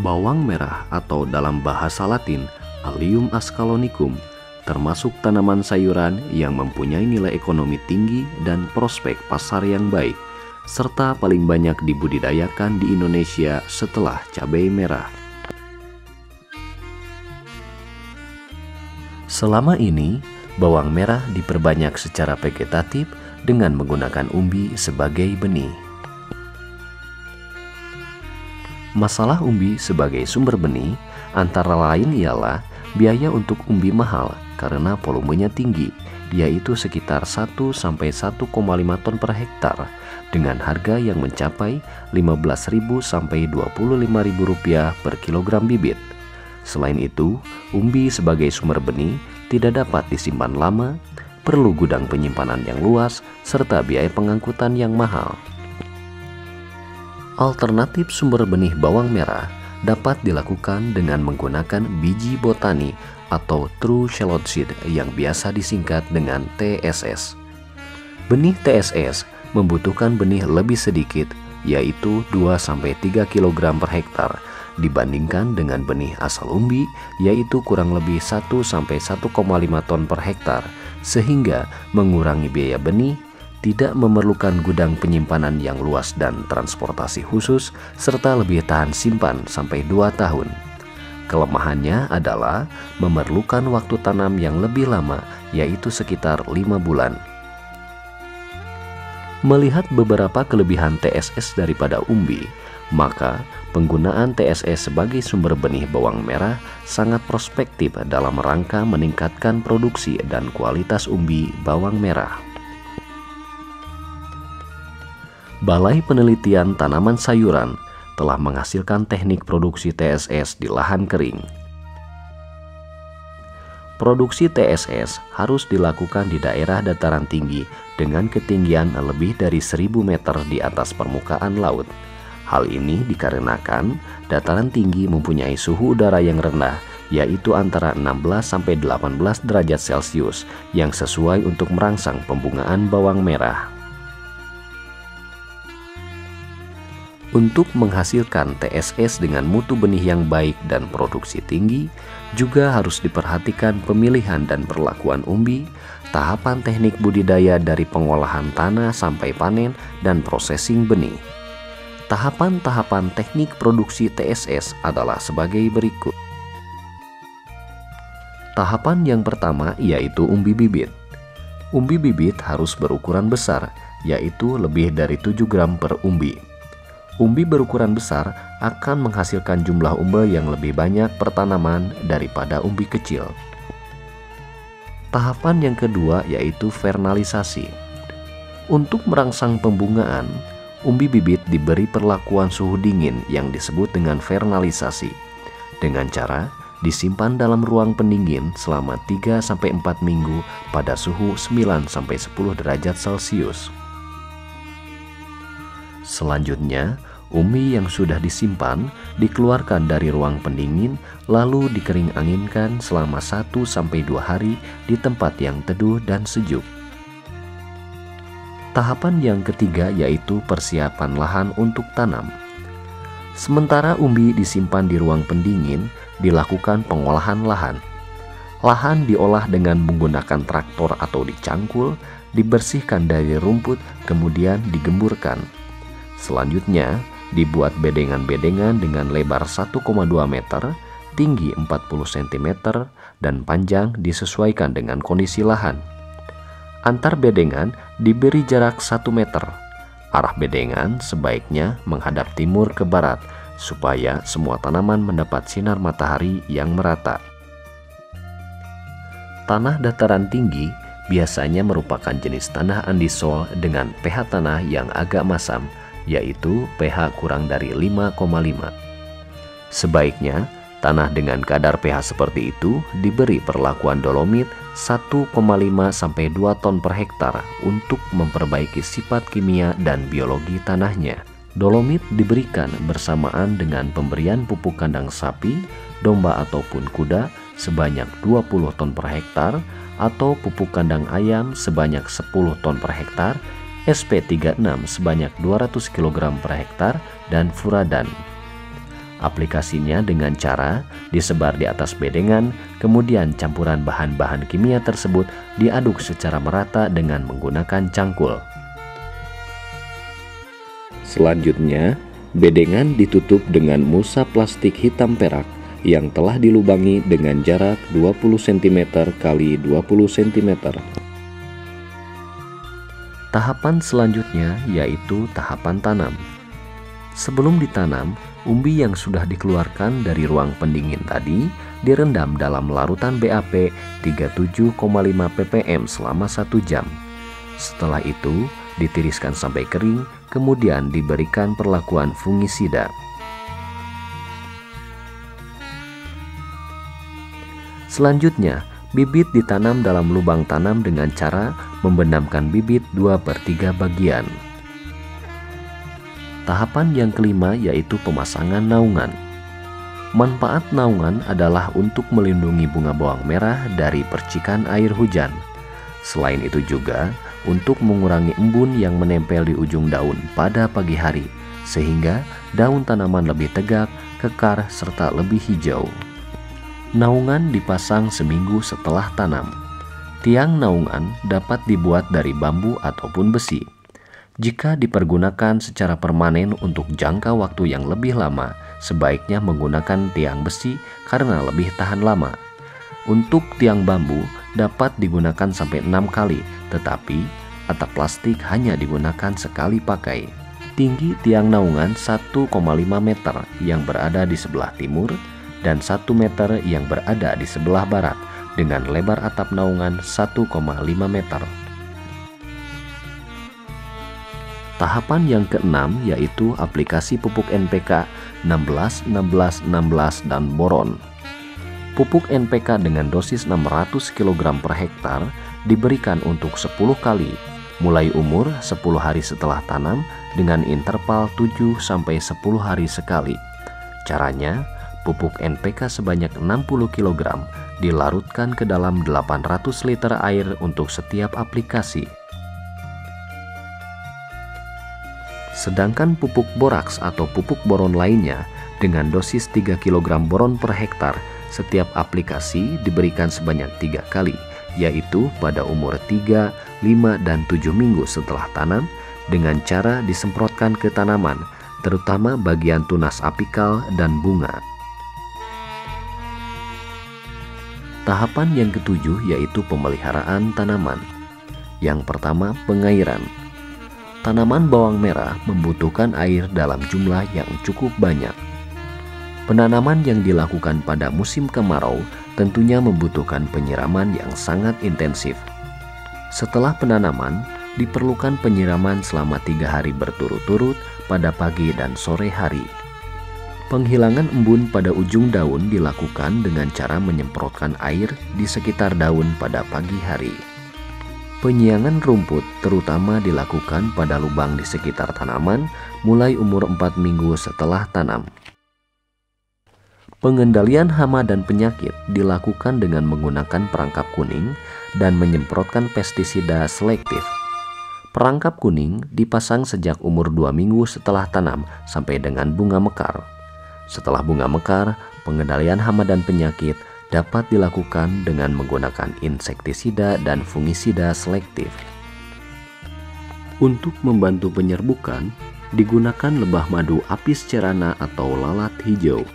Bawang merah atau dalam bahasa Latin Allium ascalonicum termasuk tanaman sayuran yang mempunyai nilai ekonomi tinggi dan prospek pasar yang baik, serta paling banyak dibudidayakan di Indonesia setelah cabai merah. Selama ini, bawang merah diperbanyak secara vegetatif dengan menggunakan umbi sebagai benih. Masalah umbi sebagai sumber benih antara lain ialah biaya untuk umbi mahal karena volumenya tinggi, yaitu sekitar 1-1,5 ton per hektar dengan harga yang mencapai Rp15.000 sampai Rp25.000 per kilogram bibit. Selain itu, umbi sebagai sumber benih tidak dapat disimpan lama, perlu gudang penyimpanan yang luas, serta biaya pengangkutan yang mahal. Alternatif sumber benih bawang merah dapat dilakukan dengan menggunakan biji botani atau True Shallot Seed yang biasa disingkat dengan TSS. Benih TSS membutuhkan benih lebih sedikit, yaitu 2-3 kg per hektar, dibandingkan dengan benih asal umbi, yaitu kurang lebih 1-1,5 ton per hektar, sehingga mengurangi biaya benih, tidak memerlukan gudang penyimpanan yang luas dan transportasi khusus, serta lebih tahan simpan sampai 2 tahun. Kelemahannya adalah memerlukan waktu tanam yang lebih lama, yaitu sekitar 5 bulan. Melihat beberapa kelebihan TSS daripada umbi, maka penggunaan TSS sebagai sumber benih bawang merah sangat prospektif dalam rangka meningkatkan produksi dan kualitas umbi bawang merah. Balai Penelitian Tanaman Sayuran telah menghasilkan teknik produksi TSS di lahan kering. Produksi TSS harus dilakukan di daerah dataran tinggi dengan ketinggian lebih dari 1.000 meter di atas permukaan laut. Hal ini dikarenakan dataran tinggi mempunyai suhu udara yang rendah, yaitu antara 16-18 derajat Celcius, yang sesuai untuk merangsang pembungaan bawang merah. Untuk menghasilkan TSS dengan mutu benih yang baik dan produksi tinggi, juga harus diperhatikan pemilihan dan perlakuan umbi, tahapan teknik budidaya dari pengolahan tanah sampai panen, dan processing benih. Tahapan-tahapan teknik produksi TSS adalah sebagai berikut. Tahapan yang pertama yaitu umbi bibit. Umbi bibit harus berukuran besar, yaitu lebih dari 7 gram per umbi. Umbi berukuran besar akan menghasilkan jumlah umbel yang lebih banyak per tanaman daripada umbi kecil. Tahapan yang kedua yaitu vernalisasi. Untuk merangsang pembungaan, umbi bibit diberi perlakuan suhu dingin yang disebut dengan vernalisasi, dengan cara disimpan dalam ruang pendingin selama 3-4 minggu pada suhu 9-10 derajat Celcius. Selanjutnya, umbi yang sudah disimpan dikeluarkan dari ruang pendingin lalu dikering anginkan selama 1-2 hari di tempat yang teduh dan sejuk. Tahapan yang ketiga yaitu persiapan lahan untuk tanam. Sementara umbi disimpan di ruang pendingin, dilakukan pengolahan lahan. Lahan diolah dengan menggunakan traktor atau dicangkul, dibersihkan dari rumput, kemudian digemburkan. Selanjutnya, dibuat bedengan-bedengan dengan lebar 1,2 meter, tinggi 40 cm, dan panjang disesuaikan dengan kondisi lahan. Antar bedengan diberi jarak 1 meter. Arah bedengan sebaiknya menghadap timur ke barat, supaya semua tanaman mendapat sinar matahari yang merata. Tanah dataran tinggi biasanya merupakan jenis tanah andisol dengan pH tanah yang agak masam, yaitu pH kurang dari 5,5. Sebaiknya, tanah dengan kadar pH seperti itu diberi perlakuan dolomit 1,5-2 ton per hektar untuk memperbaiki sifat kimia dan biologi tanahnya. Dolomit diberikan bersamaan dengan pemberian pupuk kandang sapi, domba ataupun kuda sebanyak 20 ton per hektar atau pupuk kandang ayam sebanyak 10 ton per hektar, SP36 sebanyak 200 kg per hektar, dan furadan. Aplikasinya dengan cara disebar di atas bedengan, kemudian campuran bahan-bahan kimia tersebut diaduk secara merata dengan menggunakan cangkul. Selanjutnya, bedengan ditutup dengan musa plastik hitam perak yang telah dilubangi dengan jarak 20 cm x 20 cm. Tahapan selanjutnya yaitu tahapan tanam. Sebelum ditanam, umbi yang sudah dikeluarkan dari ruang pendingin tadi direndam dalam larutan BAP 37,5 ppm selama 1 jam. Setelah itu, ditiriskan sampai kering, kemudian diberikan perlakuan fungisida. Selanjutnya, bibit ditanam dalam lubang tanam dengan cara membenamkan bibit 2/3 bagian. Tahapan yang kelima yaitu pemasangan naungan. Manfaat naungan adalah untuk melindungi bunga bawang merah dari percikan air hujan. Selain itu juga untuk mengurangi embun yang menempel di ujung daun pada pagi hari, sehingga daun tanaman lebih tegak, kekar, serta lebih hijau. Naungan dipasang seminggu setelah tanam. Tiang naungan dapat dibuat dari bambu ataupun besi. Jika dipergunakan secara permanen untuk jangka waktu yang lebih lama, sebaiknya menggunakan tiang besi karena lebih tahan lama. Untuk tiang bambu dapat digunakan sampai 6 kali, tetapi atap plastik hanya digunakan sekali pakai. Tinggi tiang naungan 1,5 meter yang berada di sebelah timur dan 1 meter yang berada di sebelah barat, dengan lebar atap naungan 1,5 meter. Tahapan yang keenam yaitu aplikasi pupuk NPK 16, 16, 16 dan boron. Pupuk NPK dengan dosis 600 kg per hektar diberikan untuk 10 kali, mulai umur 10 hari setelah tanam dengan interval 7-10 hari sekali. Caranya, pupuk NPK sebanyak 60 kg dilarutkan ke dalam 800 liter air untuk setiap aplikasi. Sedangkan pupuk boraks atau pupuk boron lainnya dengan dosis 3 kg boron per hektar setiap aplikasi diberikan sebanyak 3 kali, yaitu pada umur 3, 5, dan 7 minggu setelah tanam dengan cara disemprotkan ke tanaman, terutama bagian tunas apikal dan bunga. Tahapan yang ketujuh yaitu pemeliharaan tanaman. Yang pertama, pengairan. Tanaman bawang merah membutuhkan air dalam jumlah yang cukup banyak. Penanaman yang dilakukan pada musim kemarau tentunya membutuhkan penyiraman yang sangat intensif. Setelah penanaman, diperlukan penyiraman selama 3 hari berturut-turut pada pagi dan sore hari. Penghilangan embun pada ujung daun dilakukan dengan cara menyemprotkan air di sekitar daun pada pagi hari. Penyiangan rumput terutama dilakukan pada lubang di sekitar tanaman mulai umur 4 minggu setelah tanam. Pengendalian hama dan penyakit dilakukan dengan menggunakan perangkap kuning dan menyemprotkan pestisida selektif. Perangkap kuning dipasang sejak umur 2 minggu setelah tanam sampai dengan bunga mekar. Setelah bunga mekar, pengendalian hama dan penyakit dapat dilakukan dengan menggunakan insektisida dan fungisida selektif. Untuk membantu penyerbukan, digunakan lebah madu apis cerana atau lalat hijau.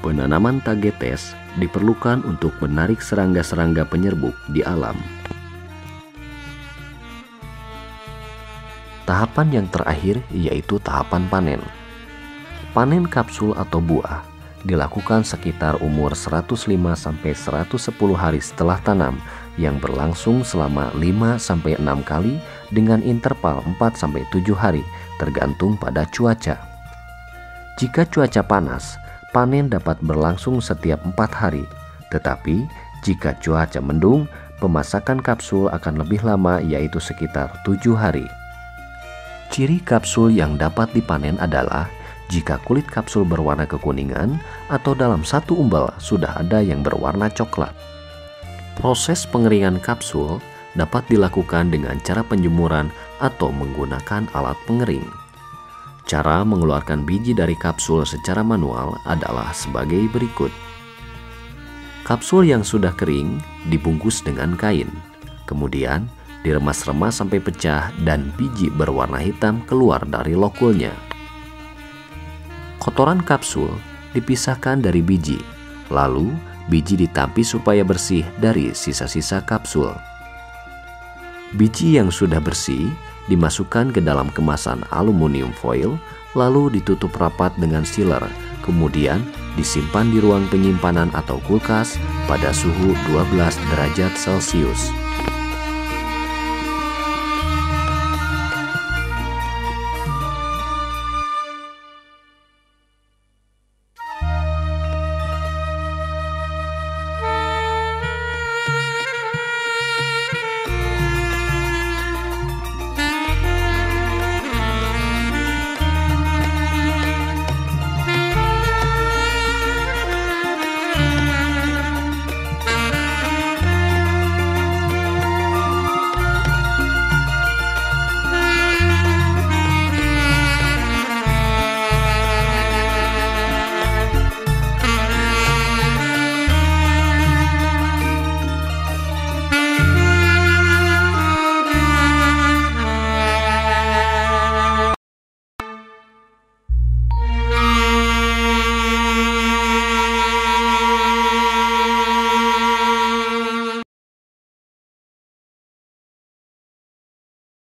Penanaman tagetes diperlukan untuk menarik serangga-serangga penyerbuk di alam. Tahapan yang terakhir yaitu tahapan panen. Panen kapsul atau buah dilakukan sekitar umur 105-110 hari setelah tanam yang berlangsung selama 5-6 kali dengan interval 4-7 hari tergantung pada cuaca. Jika cuaca panas, panen dapat berlangsung setiap 4 hari, tetapi jika cuaca mendung, pemasakan kapsul akan lebih lama yaitu sekitar 7 hari. Ciri kapsul yang dapat dipanen adalah jika kulit kapsul berwarna kekuningan atau dalam satu umbel sudah ada yang berwarna coklat. Proses pengeringan kapsul dapat dilakukan dengan cara penjemuran atau menggunakan alat pengering. Cara mengeluarkan biji dari kapsul secara manual adalah sebagai berikut. Kapsul yang sudah kering dibungkus dengan kain, kemudian diremas-remas sampai pecah dan biji berwarna hitam keluar dari lokulnya. Kotoran kapsul dipisahkan dari biji, lalu biji ditampis supaya bersih dari sisa-sisa kapsul. Biji yang sudah bersih dimasukkan ke dalam kemasan aluminium foil, lalu ditutup rapat dengan sealer, kemudian disimpan di ruang penyimpanan atau kulkas pada suhu 12 derajat Celcius.